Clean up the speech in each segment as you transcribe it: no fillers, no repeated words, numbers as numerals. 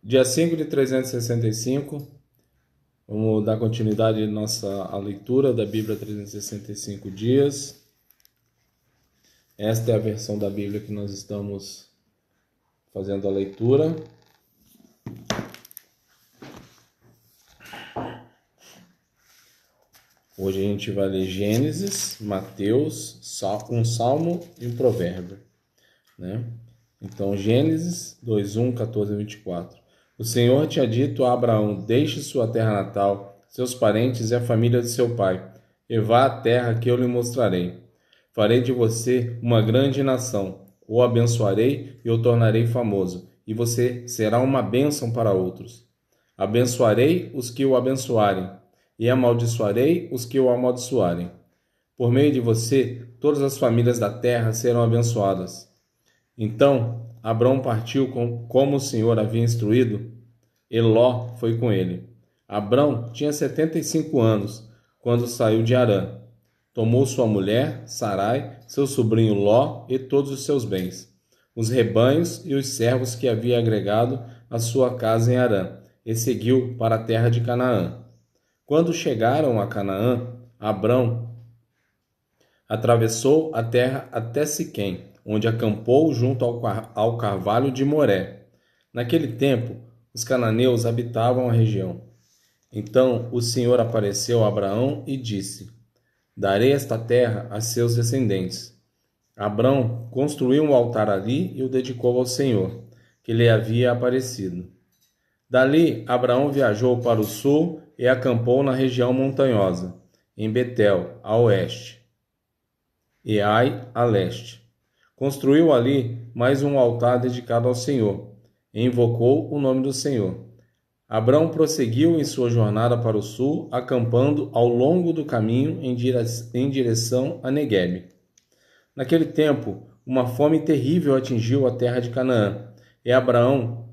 Dia 5 de 365, vamos dar continuidade à leitura da Bíblia 365 dias. Esta é a versão da Bíblia que nós estamos fazendo a leitura. Hoje a gente vai ler Gênesis, Mateus, um Salmo e um Provérbio, né? Então, Gênesis 2, 14 a 24. O Senhor tinha dito a Abraão: deixe sua terra natal, seus parentes e a família de seu pai, e vá à terra que eu lhe mostrarei. Farei de você uma grande nação, o abençoarei e o tornarei famoso, e você será uma bênção para outros. Abençoarei os que o abençoarem, e amaldiçoarei os que o amaldiçoarem. Por meio de você, todas as famílias da terra serão abençoadas. Então Abrão partiu como o Senhor havia instruído, e Ló foi com ele. Abrão tinha 75 anos quando saiu de Harã. Tomou sua mulher, Sarai, seu sobrinho Ló e todos os seus bens, os rebanhos e os servos que havia agregado à sua casa em Harã, e seguiu para a terra de Canaã. Quando chegaram a Canaã, Abrão atravessou a terra até Siquém, onde acampou junto ao carvalho de Moré. Naquele tempo, os cananeus habitavam a região. Então o Senhor apareceu a Abraão e disse: darei esta terra a seus descendentes. Abrão construiu um altar ali e o dedicou ao Senhor, que lhe havia aparecido. Dali, Abraão viajou para o sul e acampou na região montanhosa, em Betel, a oeste, e Ai, a leste. Construiu ali mais um altar dedicado ao Senhor, e invocou o nome do Senhor. Abrão prosseguiu em sua jornada para o sul, acampando ao longo do caminho em direção a Neguebe. Naquele tempo, uma fome terrível atingiu a terra de Canaã, e Abrão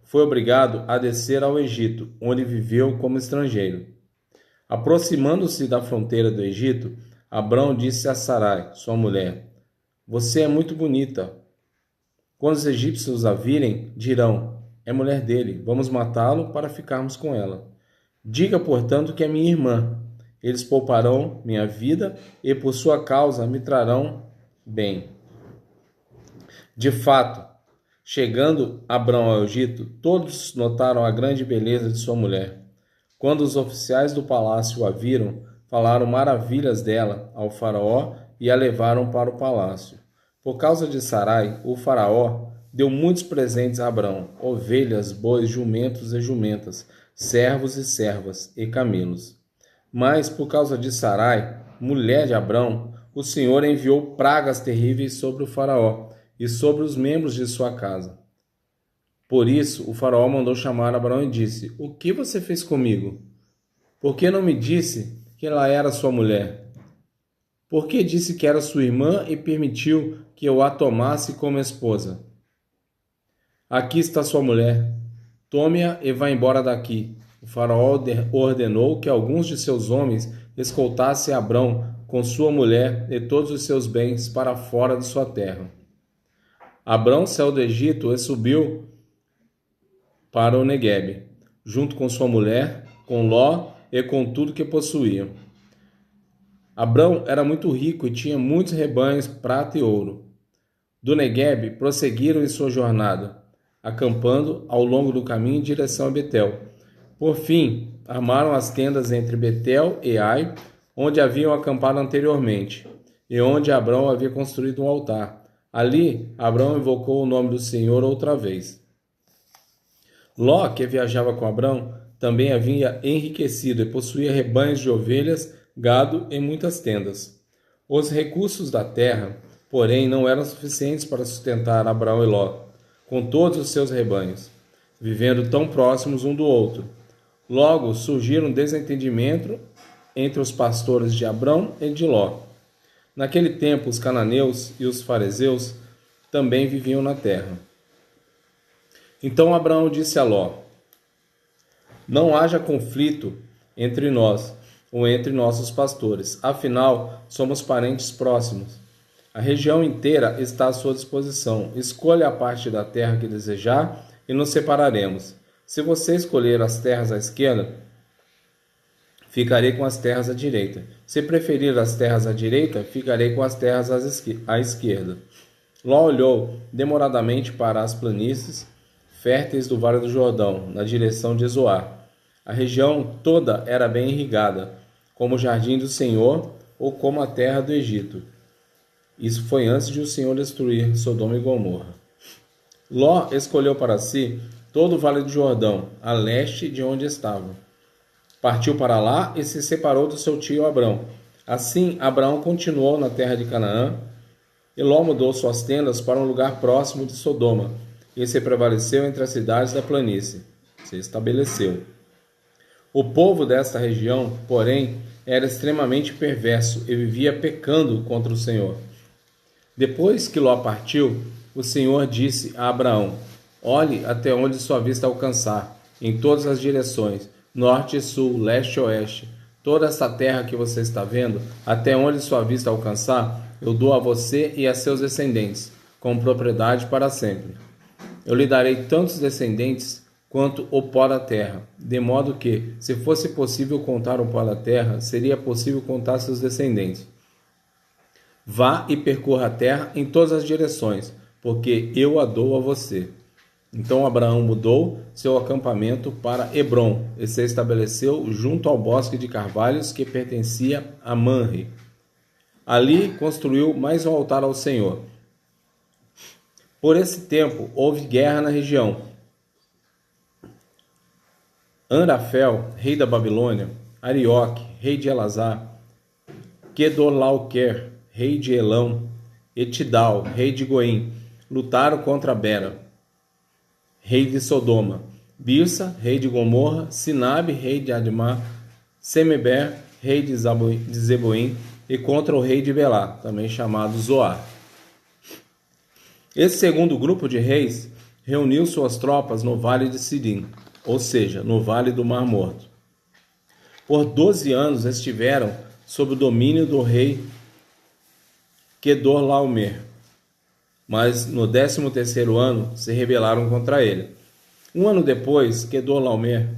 foi obrigado a descer ao Egito, onde viveu como estrangeiro. Aproximando-se da fronteira do Egito, Abrão disse a Sarai, sua mulher: você é muito bonita. Quando os egípcios a virem, dirão: é mulher dele, vamos matá-lo para ficarmos com ela. Diga, portanto, que é minha irmã. Eles pouparão minha vida e, por sua causa, me trarão bem. De fato, chegando Abrão ao Egito, todos notaram a grande beleza de sua mulher. Quando os oficiais do palácio a viram, falaram maravilhas dela ao faraó e a levaram para o palácio. Por causa de Sarai, o faraó deu muitos presentes a Abrão: ovelhas, bois, jumentos e jumentas, servos e servas e camelos. Mas por causa de Sarai, mulher de Abrão, o Senhor enviou pragas terríveis sobre o faraó e sobre os membros de sua casa. Por isso, o faraó mandou chamar Abrão e disse: o que você fez comigo? Por que não me disse que ela era sua mulher? Por que disse que era sua irmã e permitiu que eu a tomasse como esposa? Aqui está sua mulher. Tome-a e vá embora daqui. O faraó ordenou que alguns de seus homens escoltassem Abrão com sua mulher e todos os seus bens para fora de sua terra. Abrão saiu do Egito e subiu para o Neguebe, junto com sua mulher, com Ló e com tudo que possuíam. Abrão era muito rico e tinha muitos rebanhos, prata e ouro. Do Neguebe prosseguiram em sua jornada, acampando ao longo do caminho em direção a Betel. Por fim, armaram as tendas entre Betel e Ai, onde haviam acampado anteriormente, e onde Abrão havia construído um altar. Ali, Abrão invocou o nome do Senhor outra vez. Ló, que viajava com Abrão, também havia enriquecido e possuía rebanhos de ovelhas, gado e muitas tendas. Os recursos da terra, porém, não eram suficientes para sustentar Abrão e Ló, com todos os seus rebanhos, vivendo tão próximos um do outro. Logo surgiram desentendimento entre os pastores de Abrão e de Ló. Naquele tempo, os cananeus e os fariseus também viviam na terra. Então Abraão disse a Ló: não haja conflito entre nós ou entre nossos pastores, afinal somos parentes próximos. A região inteira está à sua disposição. Escolha a parte da terra que desejar e nos separaremos. Se você escolher as terras à esquerda, ficarei com as terras à direita. Se preferir as terras à direita, ficarei com as terras à esquerda. Ló olhou demoradamente para as planícies férteis do Vale do Jordão, na direção de Zoar. A região toda era bem irrigada, como o jardim do Senhor ou como a terra do Egito. Isso foi antes de o Senhor destruir Sodoma e Gomorra. Ló escolheu para si todo o Vale do Jordão, a leste de onde estavam. Partiu para lá e se separou do seu tio Abrão. Assim, Abraão continuou na terra de Canaã, e Ló mudou suas tendas para um lugar próximo de Sodoma, e se prevaleceu entre as cidades da planície. Se estabeleceu. O povo desta região, porém, era extremamente perverso e vivia pecando contra o Senhor. Depois que Ló partiu, o Senhor disse a Abraão: olhe até onde sua vista alcançar, em todas as direções, norte e sul, leste e oeste. Toda essa terra que você está vendo, até onde sua vista alcançar, eu dou a você e a seus descendentes, como propriedade para sempre. Eu lhe darei tantos descendentes quanto o pó da terra, de modo que, se fosse possível contar o pó da terra, seria possível contar seus descendentes. Vá e percorra a terra em todas as direções, porque eu a dou a você. Então Abraão mudou seu acampamento para Hebrom e se estabeleceu junto ao bosque de carvalhos que pertencia a Manre. Ali construiu mais um altar ao Senhor. Por esse tempo houve guerra na região. Amrafel, rei da Babilônia, Arioque, rei de Elazar, Quedorlaomer, rei de Elão, e Tidal, rei de Goim, lutaram contra Bera, rei de Sodoma, Birsa, rei de Gomorra, Sinabe, rei de Admá, Semeber, rei de Zeboim, e contra o rei de Belá, também chamado Zoar. Esse segundo grupo de reis reuniu suas tropas no vale de Sidim, ou seja, no vale do Mar Morto. Por 12 anos estiveram sob o domínio do rei Quedorlaomer, mas no 13º ano se rebelaram contra ele. Um ano depois, Quedorlaomer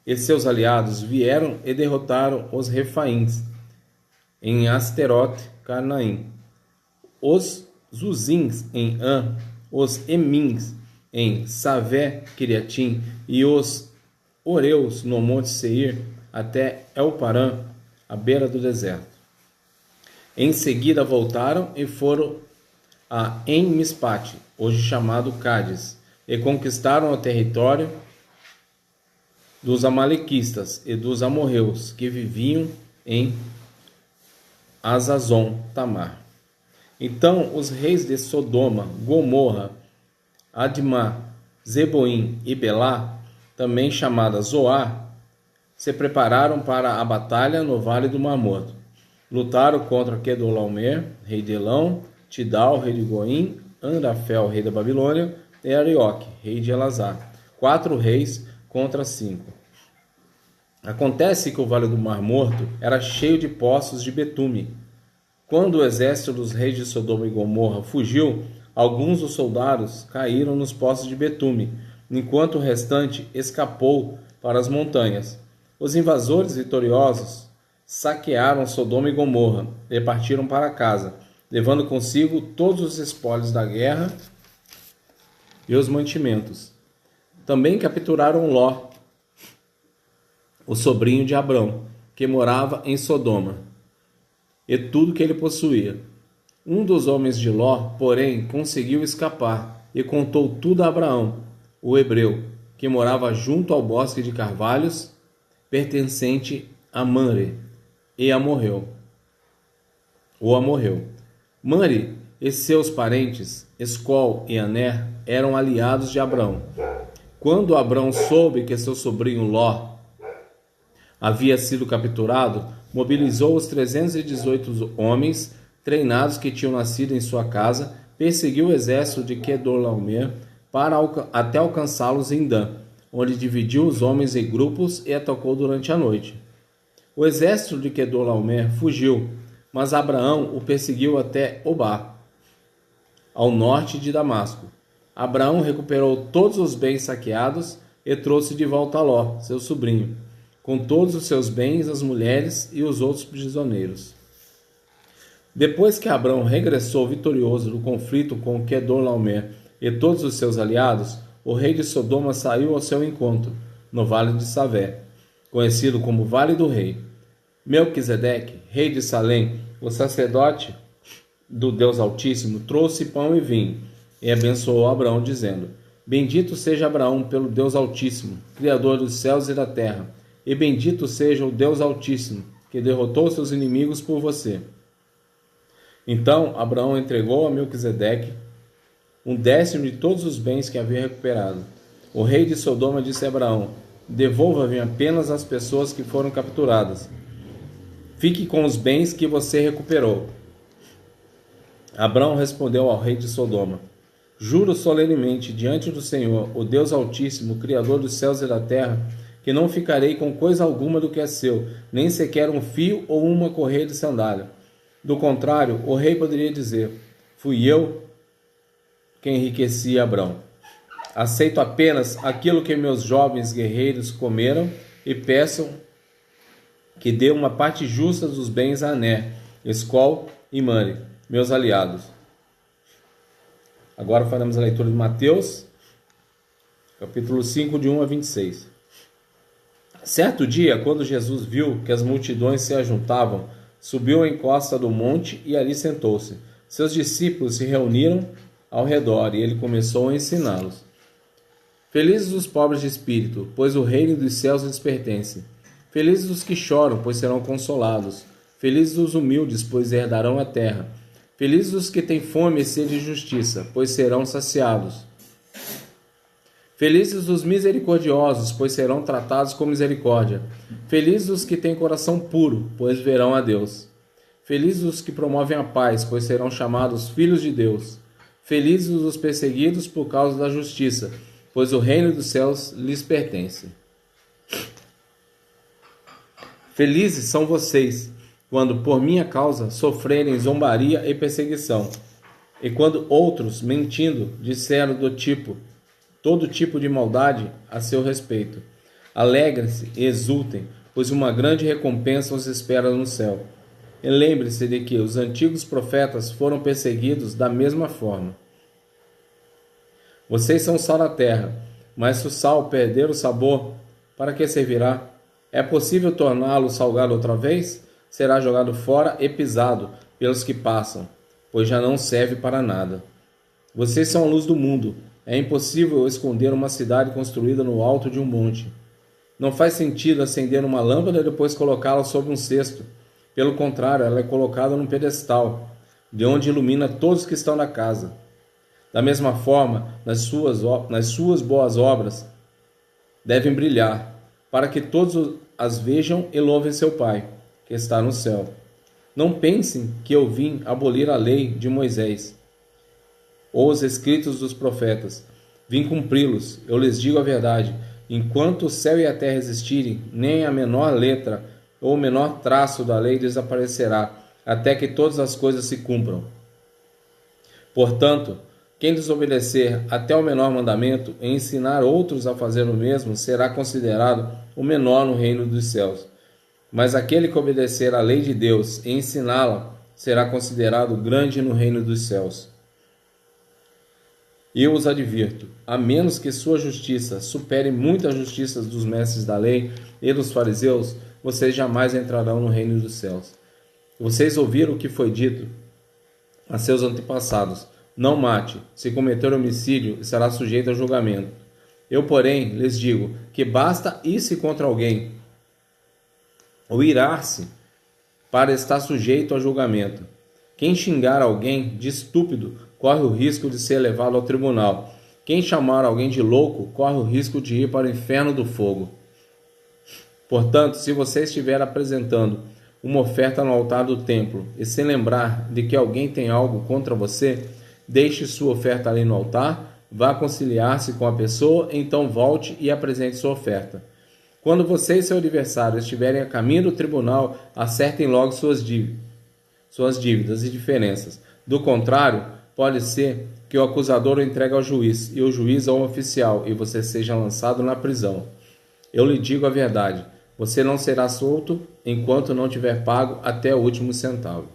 e seus aliados vieram e derrotaram os Refaíns em Asterote Carnaim, os Zuzins em An, os Emins em Savé Kiriatim e os Oreus no Monte Seir até Elparã, à beira do deserto. Em seguida voltaram e foram a En-Mispate, hoje chamado Cádiz, e conquistaram o território dos amalequistas e dos amorreus que viviam em Azazon Tamar. Então os reis de Sodoma, Gomorra, Admá, Zeboim e Belá, também chamada Zoar, se prepararam para a batalha no Vale do Mar Morto. Lutaram contra Quedorlaomer, rei de Elão, Tidal, rei de Goim, Amrafel, rei da Babilônia, e Arioque, rei de Elazar. 4 reis contra 5. Acontece que o Vale do Mar Morto era cheio de poços de betume. Quando o exército dos reis de Sodoma e Gomorra fugiu, alguns dos soldados caíram nos poços de betume, enquanto o restante escapou para as montanhas. Os invasores vitoriosos saquearam Sodoma e Gomorra e partiram para casa, levando consigo todos os espólios da guerra e os mantimentos. Também capturaram Ló, o sobrinho de Abrão, que morava em Sodoma, e tudo que ele possuía. Um dos homens de Ló, porém, conseguiu escapar e contou tudo a Abraão, o hebreu, que morava junto ao bosque de carvalhos, pertencente a Manre, e amorreu. Manre e seus parentes, Escol e Aner, eram aliados de Abrão. Quando Abrão soube que seu sobrinho Ló havia sido capturado, mobilizou os 318 homens treinados que tinham nascido em sua casa, perseguiu o exército de Quedorlaomer até alcançá-los em Dan, onde dividiu os homens em grupos e atacou durante a noite. O exército de Quedorlaomer fugiu, mas Abraão o perseguiu até Obá, ao norte de Damasco. Abraão recuperou todos os bens saqueados e trouxe de volta Ló, seu sobrinho, com todos os seus bens, as mulheres e os outros prisioneiros. Depois que Abraão regressou vitorioso do conflito com Quedorlaomer e todos os seus aliados, o rei de Sodoma saiu ao seu encontro, no vale de Savé, conhecido como Vale do Rei. Melquisedeque, rei de Salém, o sacerdote do Deus Altíssimo, trouxe pão e vinho e abençoou Abraão, dizendo: Bendito seja Abraão pelo Deus Altíssimo, Criador dos céus e da terra, e bendito seja o Deus Altíssimo, que derrotou seus inimigos por você. Então Abraão entregou a Melquisedeque 1/10 de todos os bens que havia recuperado. O rei de Sodoma disse a Abraão: Devolva-me apenas as pessoas que foram capturadas. Fique com os bens que você recuperou. Abraão respondeu ao rei de Sodoma: Juro solenemente diante do Senhor, o Deus Altíssimo, Criador dos céus e da terra, que não ficarei com coisa alguma do que é seu, nem sequer um fio ou uma correia de sandália. Do contrário, o rei poderia dizer: Fui eu quem enriqueci Abraão. Aceito apenas aquilo que meus jovens guerreiros comeram e peço que dê uma parte justa dos bens a Ané, Escol e Mane, meus aliados. Agora faremos a leitura de Mateus, capítulo 5, de 1 a 26. Certo dia, quando Jesus viu que as multidões se ajuntavam, subiu à encosta do monte e ali sentou-se. Seus discípulos se reuniram ao redor e ele começou a ensiná-los. Felizes os pobres de espírito, pois o reino dos céus lhes pertence. Felizes os que choram, pois serão consolados. Felizes os humildes, pois herdarão a terra. Felizes os que têm fome e sede de justiça, pois serão saciados. Felizes os misericordiosos, pois serão tratados com misericórdia. Felizes os que têm coração puro, pois verão a Deus. Felizes os que promovem a paz, pois serão chamados filhos de Deus. Felizes os perseguidos por causa da justiça, pois o reino dos céus lhes pertence. Felizes são vocês, quando por minha causa sofrerem zombaria e perseguição, e quando outros, mentindo, disseram todo tipo de maldade a seu respeito. Alegrem-se e exultem, pois uma grande recompensa os espera no céu. E lembre-se de que os antigos profetas foram perseguidos da mesma forma. Vocês são o sal da terra, mas se o sal perder o sabor, para que servirá? É possível torná-lo salgado outra vez? Será jogado fora e pisado pelos que passam, pois já não serve para nada. Vocês são a luz do mundo. É impossível esconder uma cidade construída no alto de um monte. Não faz sentido acender uma lâmpada e depois colocá-la sobre um cesto. Pelo contrário, ela é colocada num pedestal, de onde ilumina todos que estão na casa. Da mesma forma, nas suas boas obras devem brilhar, para que todos as vejam e louvem seu Pai, que está no céu. Não pensem que eu vim abolir a lei de Moisés, ou os escritos dos profetas. Vim cumpri-los. Eu lhes digo a verdade: enquanto o céu e a terra existirem, nem a menor letra ou o menor traço da lei desaparecerá, até que todas as coisas se cumpram. Portanto, quem desobedecer até o menor mandamento e ensinar outros a fazer o mesmo será considerado o menor no reino dos céus. Mas aquele que obedecer à lei de Deus e ensiná-la será considerado grande no reino dos céus. Eu os advirto, a menos que sua justiça supere muito a justiça dos mestres da lei e dos fariseus, vocês jamais entrarão no reino dos céus. Vocês ouviram o que foi dito a seus antepassados: não mate, se cometer homicídio, será sujeito a julgamento. Eu, porém, lhes digo que basta ir-se contra alguém, ou irar-se, para estar sujeito a julgamento. Quem xingar alguém de estúpido corre o risco de ser levado ao tribunal. Quem chamar alguém de louco corre o risco de ir para o inferno do fogo. Portanto, se você estiver apresentando uma oferta no altar do templo e se lembrar de que alguém tem algo contra você, deixe sua oferta ali no altar, vá conciliar-se com a pessoa, então volte e apresente sua oferta. Quando você e seu adversário estiverem a caminho do tribunal, acertem logo suas dívidas e diferenças. Do contrário, Pode ser que o acusador o entregue ao juiz, e o juiz ao oficial, e você seja lançado na prisão. Eu lhe digo a verdade, você não será solto enquanto não tiver pago até o último centavo.